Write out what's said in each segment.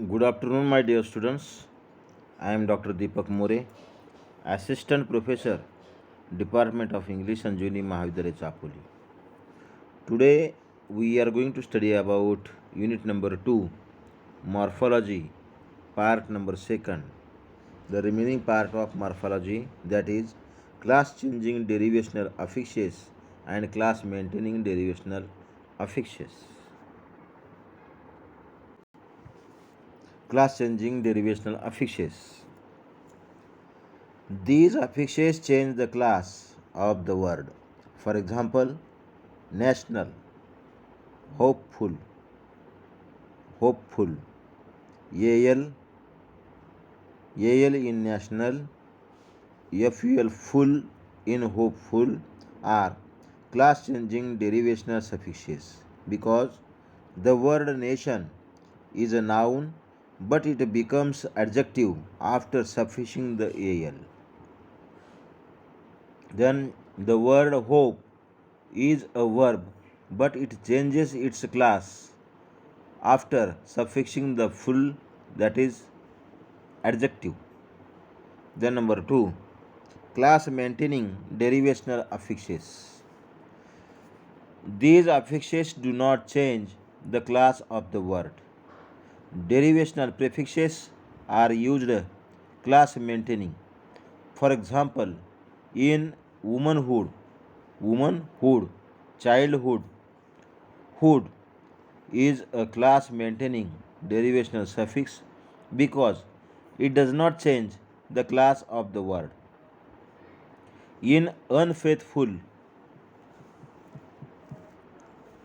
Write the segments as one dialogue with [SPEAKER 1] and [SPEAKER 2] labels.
[SPEAKER 1] Good afternoon, my dear students. I am Dr. Deepak More, Assistant Professor, Department of English, Sanjivani Mahavidyalaya Chapoli. Today, we are going to study about Unit number 2, Morphology, Part number 2. The remaining part of morphology, that is, class-changing derivational affixes and class-maintaining derivational affixes. Class-changing derivational affixes. These affixes change the class of the word. For example, national, hopeful, hopeful, AL, AL in national, FUL, full in hopeful are class changing derivational suffixes because the word nation is a noun but it becomes adjective after suffixing the AL. Then the word hope is a verb but it changes its class after suffixing the full, that is adjective. Then number 2, class maintaining derivational affixes. These affixes do not change the class of the word. Derivational prefixes are used class maintaining. For example, in womanhood, womanhood, childhood, hood is a class maintaining derivational suffix because it does not change the class of the word. In unfaithful,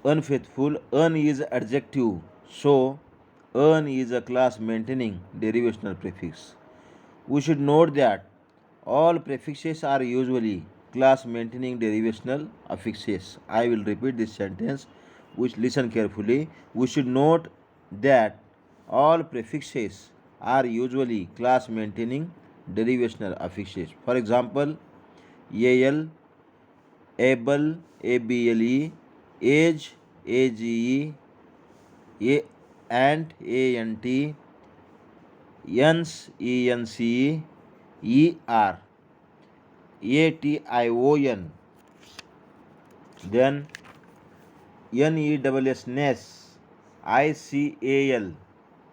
[SPEAKER 1] unfaithful, un is adjective, so un is a class maintaining derivational prefix. We should note that all prefixes are usually class maintaining derivational affixes. I will repeat this sentence, which listen carefully. We should note that all prefixes are usually class maintaining derivational affixes. For example, al, able, able, age, age, ant, ant, yens, enc, er, ation, then news, ness, ical,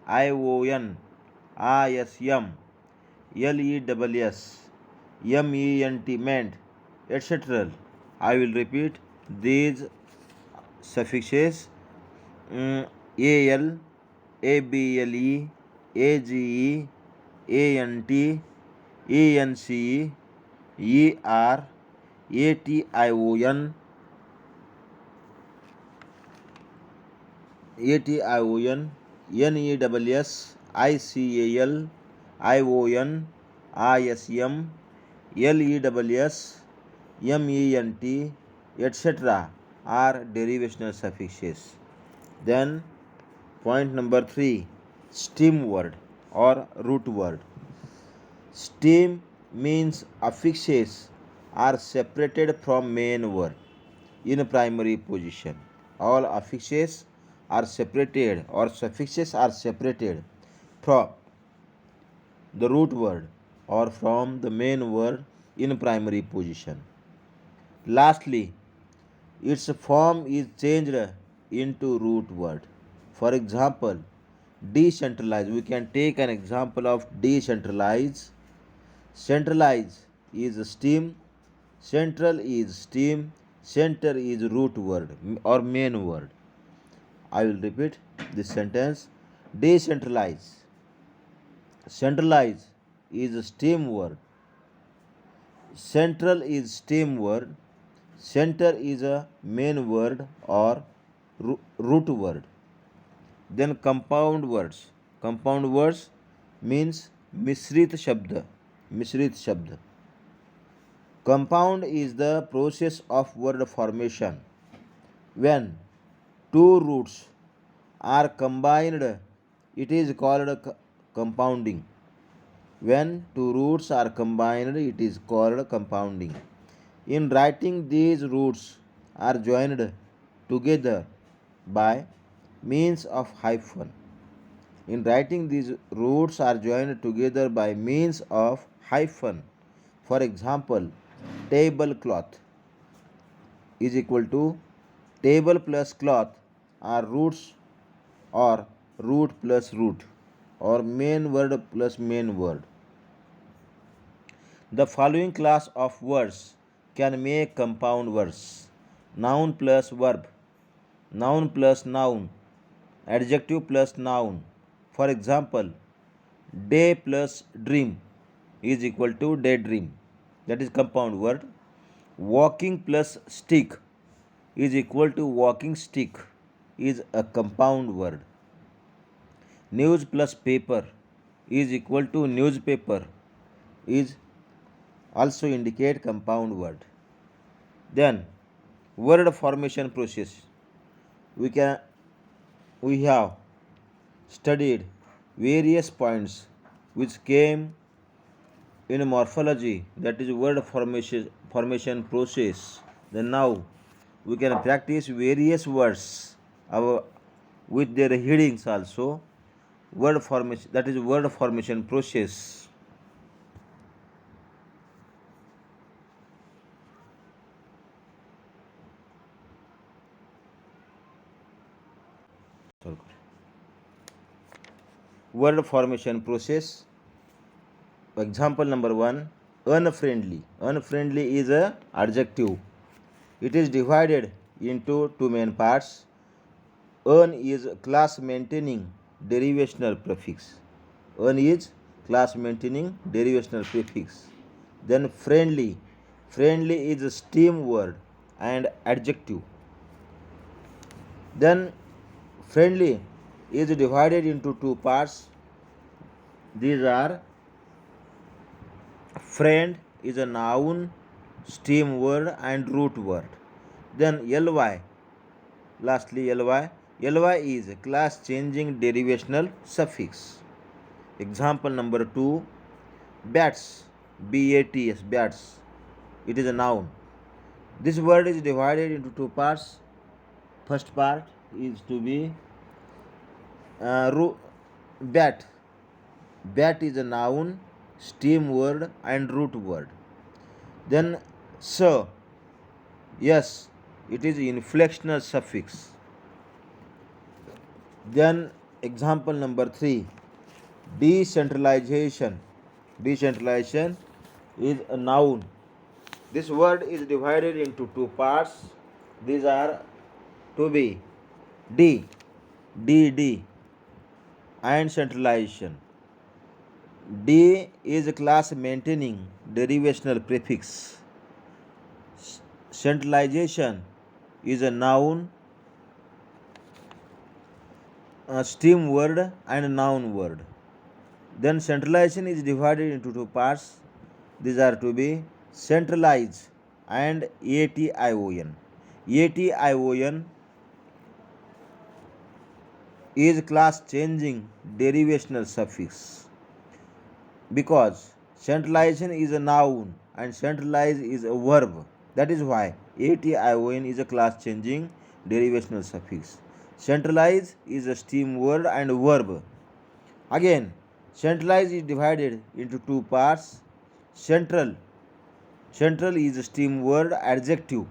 [SPEAKER 1] ion, ism, lews, ment, ment, etc. I will repeat these suffixes: al, able, age, ant, enc, er, ation, ation, news, ical, ion, ism, lews, ment, etc. are derivational suffixes. Then point number 3, stem word or root word. Stem means affixes are separated from main word in primary position. All affixes are separated or suffixes are separated from the root word or from the main word in primary position. Lastly, its form is changed into root word. For example, decentralize. We can take an example of decentralize. Centralize is stem, central is stem, center is root word or main word. I will repeat this sentence. Decentralize. Centralize is stem word. Central is stem word. Center is a main word or root word. Then compound words. Compound words means misrit shabd. Misrit shabd. Compound is the process of word formation. When two roots are combined, it is called compounding. When two roots are combined, it is called compounding. In writing, these roots are joined together by means of hyphen. In writing, these roots are joined together by means of hyphen. For example, tablecloth is equal to table plus cloth are roots, or root plus root, or main word plus main word. The following class of words can make compound words: noun plus verb, noun plus noun, adjective plus noun. For example, day plus dream is equal to daydream, that is compound word. Walking plus stick is equal to walking stick is a compound word. News plus paper is equal to newspaper is also indicate compound word. Then word formation process. We can we have studied various points which came in morphology, that is word formation process. Then now we can practice various words with their headings also. Word formation, that is word formation process. Word formation process. Example number 1, unfriendly. Unfriendly is a adjective. It is divided into two main parts. Un is class maintaining derivational prefix. Un is class maintaining derivational prefix. Then friendly. Friendly is a steam word and adjective. Then friendly is divided into two parts. These are friend is a noun, steam word and root word. Then ly, lastly ly. Ly is a class changing derivational suffix. Example number 2, bats, bats, bats. It is a noun. This word is divided into two parts. First part is to be bat. Bat is a noun, steam word and root word. Then sir, yes, it is inflectional suffix. Then example number 3, decentralization. Decentralization is a noun. This word is divided into two parts. These are to be d and centralization. D is a class maintaining derivational prefix. Centralization is a noun, a steam word and noun word. Then centralization is divided into two parts. These are to be centralize and ation. Ation is class changing derivational suffix, because centralization is a noun and centralize is a verb. That is why ation is a class changing derivational suffix. Centralize is a steam word and verb. Again, centralize is divided into two parts. Central is a steam word adjective.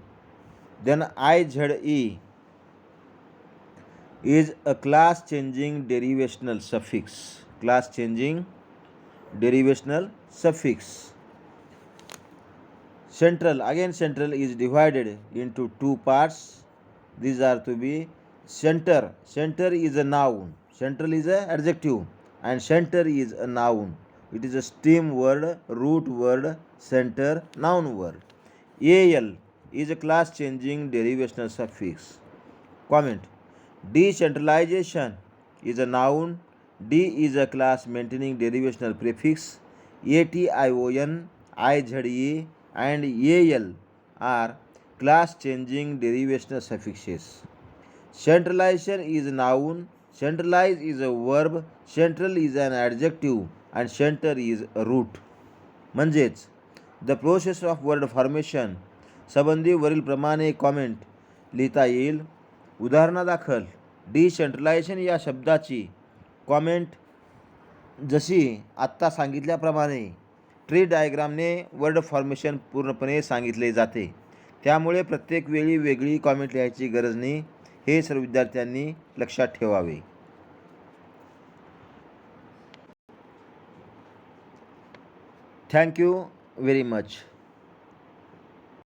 [SPEAKER 1] Then IZE is a class changing derivational suffix. Class changing derivational suffix. Central is divided into two parts. These are to be center. Center is a noun. Central is a adjective and center is a noun. It is a steam word, root word, center, noun word. AL is a class changing derivational suffix. Comment. Decentralization is a noun. D is a class maintaining derivational prefix. ATION, IZE and AL are class changing derivational suffixes. Centralization is a noun, centralize is a verb, central is an adjective and center is a root. म्हणजेच the process of word formation संबंधी वरील प्रमाणे comment लिहिता येईल. उदाहरणादाखल decentralisation या शब्दाची comment जशी आत्ता सांगितल्याप्रमाणे ट्री डायग्रामने वर्ड फॉर्मेशन पूर्णपणे सांगितले जाते. त्यामुळे प्रत्येक वेळी वेगळी कॉमेंट लिहायची गरज नाही. हे सर्व विद्यार्थ्यांनी लक्षात ठेवावे. Thank you very much.